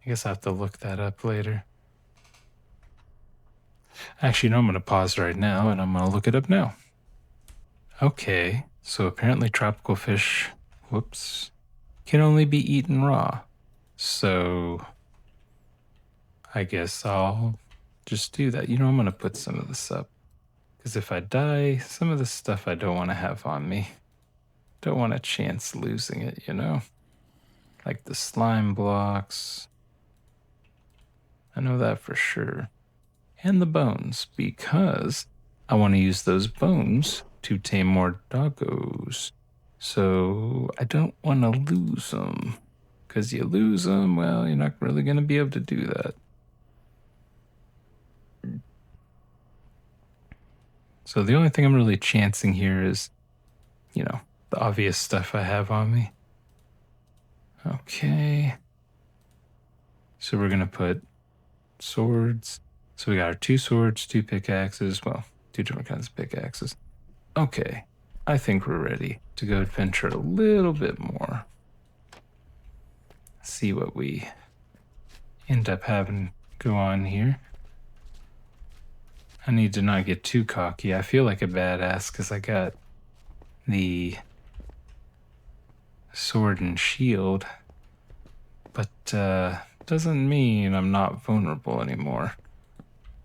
I guess I have to look that up later. Actually, no, I'm going to pause right now and I'm going to look it up now. Okay, so apparently tropical fish, whoops, can only be eaten raw. So I guess I'll just do that. You know, I'm going to put some of this up. Because if I die, some of the stuff I don't want to have on me. Don't want a chance losing it, you know? Like the slime blocks. I know that for sure. And the bones, because I want to use those bones to tame more doggos. So I don't want to lose them. Because you lose them, well, you're not really going to be able to do that. So the only thing I'm really chancing here is, you know, the obvious stuff I have on me. Okay. So we're going to put swords. So we got our 2 swords, 2 pickaxes. Well, 2 different kinds of pickaxes. Okay. I think we're ready to go adventure a little bit more. See what we end up having go on here. I need to not get too cocky. I feel like a badass because I got the sword and shield, but doesn't mean I'm not vulnerable anymore.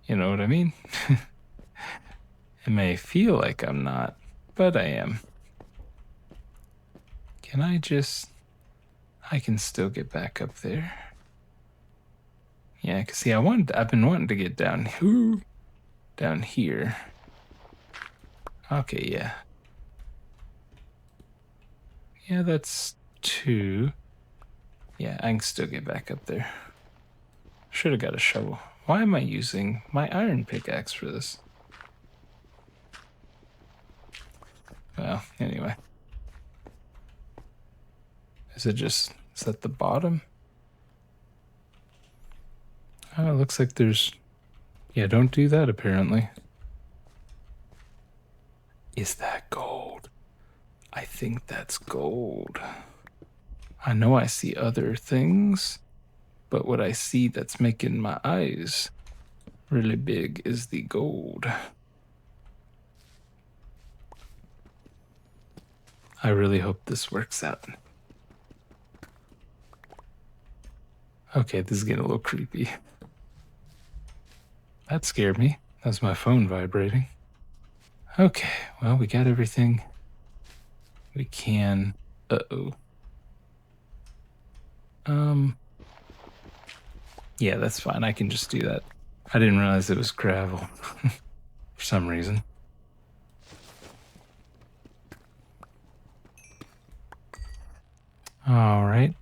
You know what I mean? It may feel like I'm not, but I am. Can I can still get back up there. Yeah, cause see, I've been wanting to get down here. Okay, yeah. Yeah, that's 2. Yeah, I can still get back up there. Should have got a shovel. Why am I using my iron pickaxe for this? Well, anyway. Is that the bottom? Oh, it looks like there's... Yeah, don't do that, apparently. Is that gold? I think that's gold. I know I see other things, but what I see that's making my eyes really big is the gold. I really hope this works out. Okay, this is getting a little creepy. That scared me. That's my phone vibrating. Okay, well, we got everything we can. Uh-oh. Yeah, that's fine. I can just do that. I didn't realize it was gravel for some reason. All right.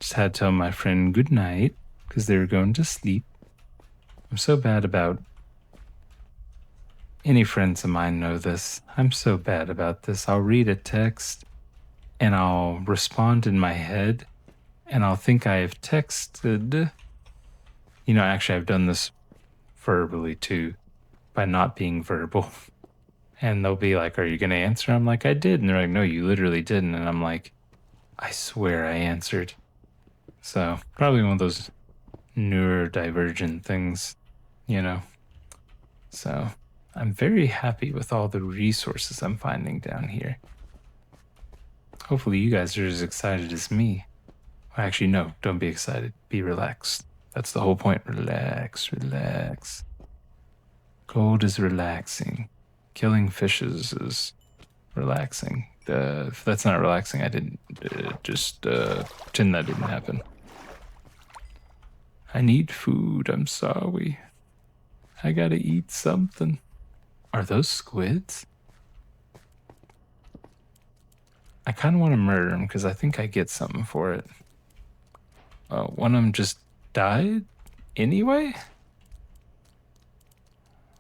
Just had to tell my friend good night because they were going to sleep. I'm so bad about any friends of mine know this. I'm so bad about this. I'll read a text and I'll respond in my head and I'll think I have texted. Actually, I've done this verbally too by not being verbal. And they'll be like, "Are you going to answer?" I'm like, "I did." And they're like, "No, you literally didn't." And I'm like, "I swear I answered." So, probably one of those neurodivergent things, you know? So, I'm very happy with all the resources I'm finding down here. Hopefully, you guys are as excited as me. Actually, no, don't be excited. Be relaxed. That's the whole point. Relax, relax. Cold is relaxing. Killing fishes is relaxing. If that's not relaxing, I didn't just pretend that didn't happen. I need food. I'm sorry. I gotta eat something. Are those squids? I kind of want to murder them because I think I get something for it. One of them just died anyway?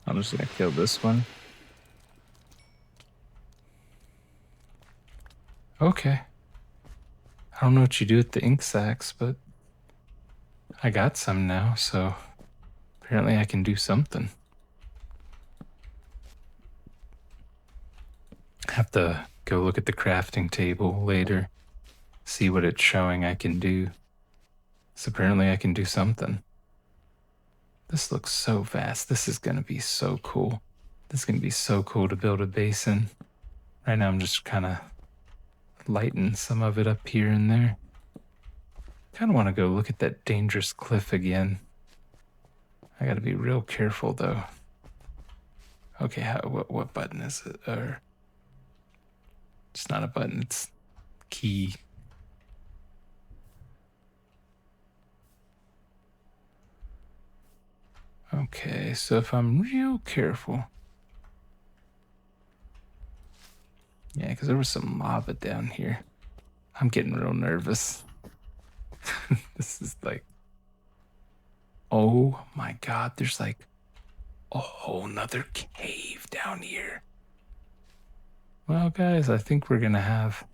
I'm just gonna kill this one. Okay. I don't know what you do with the ink sacs, but I got some now, so apparently I can do something. Have to go look at the crafting table later, see what it's showing I can do. So apparently I can do something. This looks so vast. This is gonna be so cool. This is gonna be so cool to build a basin. Right now I'm just kind of lighten some of it up here and there. Kind of want to go look at that dangerous cliff again. I got to be real careful though. Okay, what button is it? Or it's not a button, it's key. Okay, so if I'm real careful. Yeah, because there was some lava down here. I'm getting real nervous. This is like, oh my God, there's like a whole nother cave down here. Well, guys, I think we're gonna have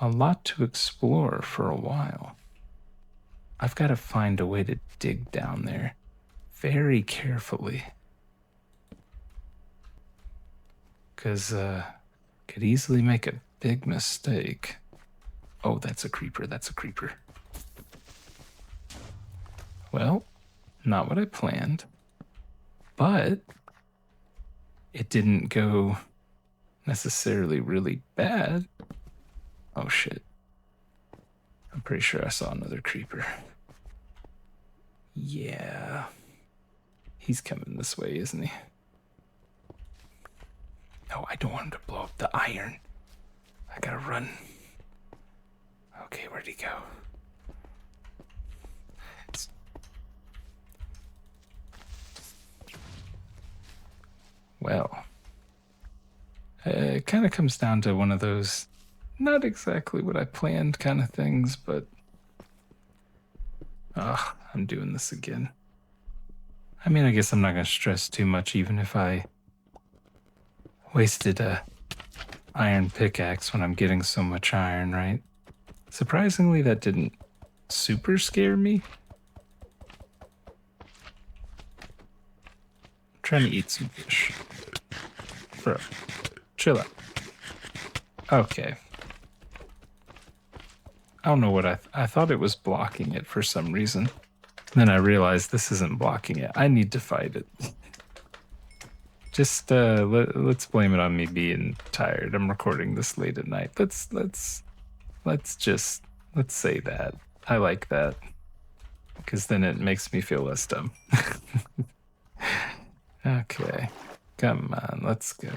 a lot to explore for a while. I've got to find a way to dig down there very carefully. Because could easily make a big mistake. Oh, that's a creeper. That's a creeper. Well, not what I planned. But it didn't go necessarily really bad. Oh, shit. I'm pretty sure I saw another creeper. Yeah. He's coming this way, isn't he? No, I don't want him to blow up the iron. I gotta run. Okay, where'd he go? Well, it kind of comes down to one of those not exactly what I planned kind of things, but I'm doing this again. I mean, I guess I'm not going to stress too much, even if I wasted a iron pickaxe when I'm getting so much iron, right? Surprisingly, that didn't super scare me. I'm trying to eat some fish. Bro, chill out. Okay. I don't know what I thought it was blocking it for some reason. Then I realized this isn't blocking it. I need to fight it. Just let's blame it on me being tired. I'm recording this late at night. Let's say that. I like that. Because then it makes me feel less dumb. Okay. Come on, let's go.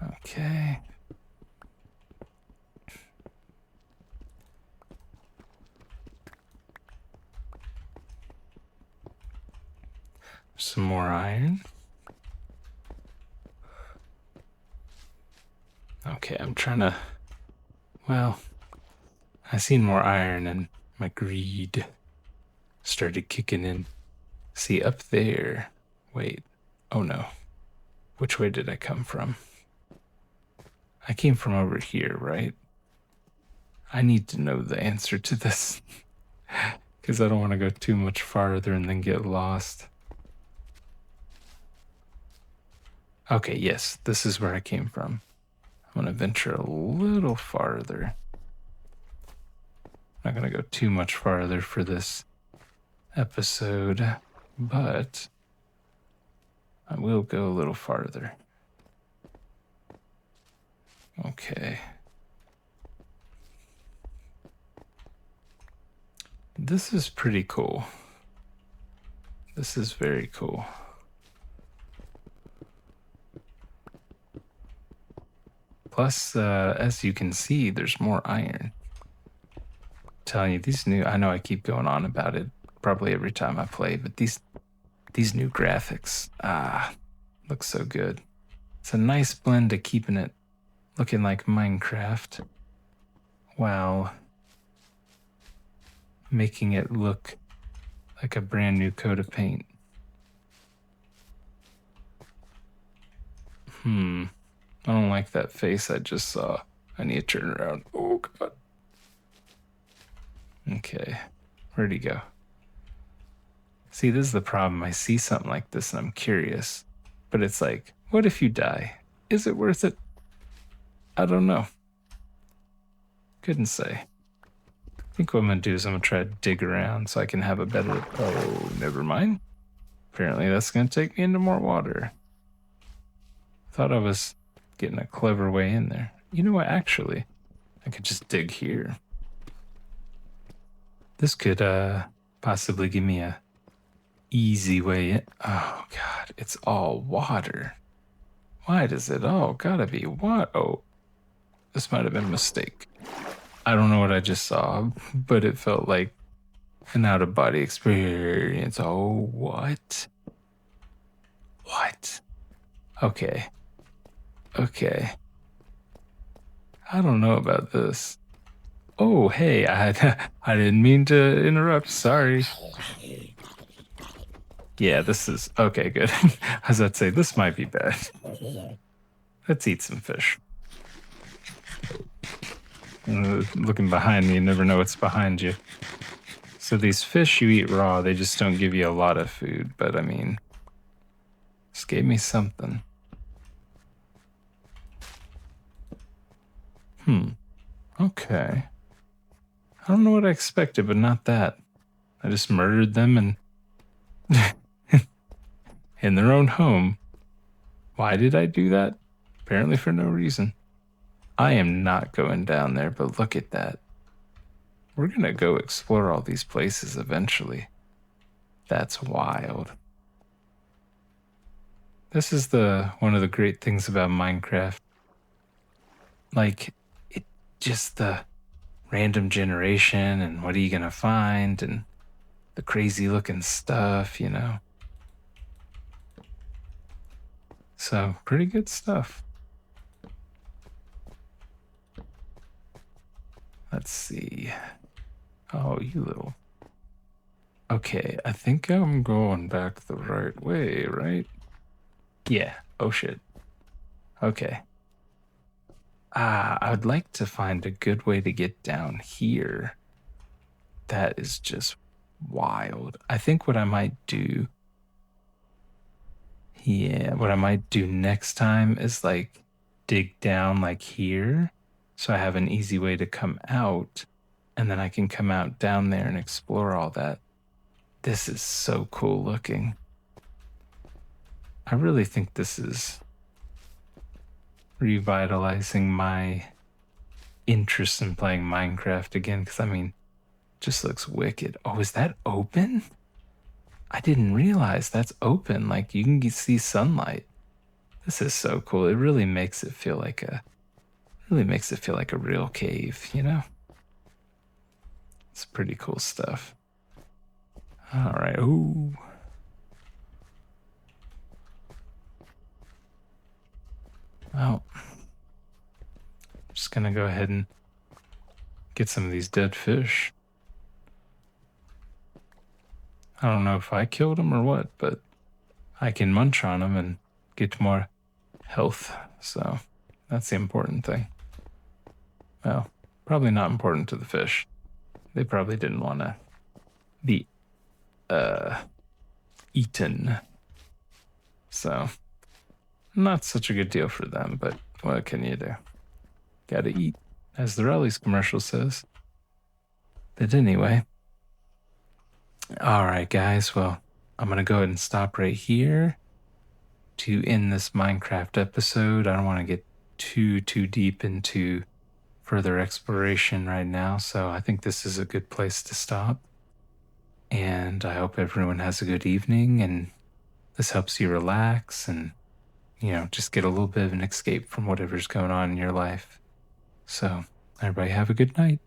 Okay. Some more iron. Okay, I'm trying to Well, I seen more iron and my greed started kicking in. See, up there. Wait. Oh no. Which way did I come from? I came from over here, right? I need to know the answer to this because I don't want to go too much farther and then get lost. Okay, yes, this is where I came from. I'm going to venture a little farther. I'm not going to go too much farther for this episode, but I will go a little farther. Okay. This is pretty cool. This is very cool. Plus, as you can see, there's more iron. I'm telling you, these new, I know I keep going on about it probably every time I play, but these new graphics, look so good. It's a nice blend of keeping it looking like Minecraft while making it look like a brand new coat of paint. I don't like that face I just saw. I need to turn around. Oh, God. Okay. Where'd he go? See, this is the problem. I see something like this and I'm curious. But it's like, what if you die? Is it worth it? I don't know. Couldn't say. I think what I'm going to do is I'm going to try to dig around so I can have a better... Oh, never mind. Apparently that's going to take me into more water. Thought I was getting a clever way in there. You know what? Actually, I could just dig here. This could possibly give me a easy way in. Oh, God. It's all water. Why does it all gotta be what? Oh, this might have been a mistake. I don't know what I just saw, but it felt like an out-of-body experience. Oh, what? What? Okay. Okay. I don't know about this. Oh, hey, I didn't mean to interrupt. Sorry. Yeah, this is okay, good. As I'd say, this might be bad. Let's eat some fish. Looking behind me, you never know what's behind you. So these fish you eat raw, they just don't give you a lot of food, but I mean, this gave me something. Okay. I don't know what I expected, but not that. I just murdered them and in their own home. Why did I do that? Apparently for no reason. I am not going down there, but look at that. We're gonna go explore all these places eventually. That's wild. This is one of the great things about Minecraft. Like, it just the random generation and what are you gonna find and the crazy looking stuff, you know? So, pretty good stuff. Let's see. Oh, you little. Okay, I think I'm going back the right way, right? Yeah. Oh, shit. Okay. I would like to find a good way to get down here. That is just wild. I think what I might do, yeah, what I might do next time is like dig down like here so I have an easy way to come out and then I can come out down there and explore all that. This is so cool looking. I really think this is revitalizing my interest in playing Minecraft again because I mean, it just looks wicked. Oh, is that open? I didn't realize that's open. Like you can see sunlight. This is so cool. It really makes it feel like a real cave, you know? It's pretty cool stuff. All right. Ooh. Well, I'm just gonna go ahead and get some of these dead fish. I don't know if I killed them or what, but I can munch on them and get more health. So that's the important thing. Well, probably not important to the fish. They probably didn't want to be eaten. So not such a good deal for them, but what can you do? Gotta eat, as the Rally's commercial says. But anyway, all right, guys. Well, I'm gonna go ahead and stop right here to end this Minecraft episode. I don't want to get too deep into further exploration right now, so I think this is a good place to stop. And I hope everyone has a good evening, and this helps you relax and, just get a little bit of an escape from whatever's going on in your life. So, everybody have a good night.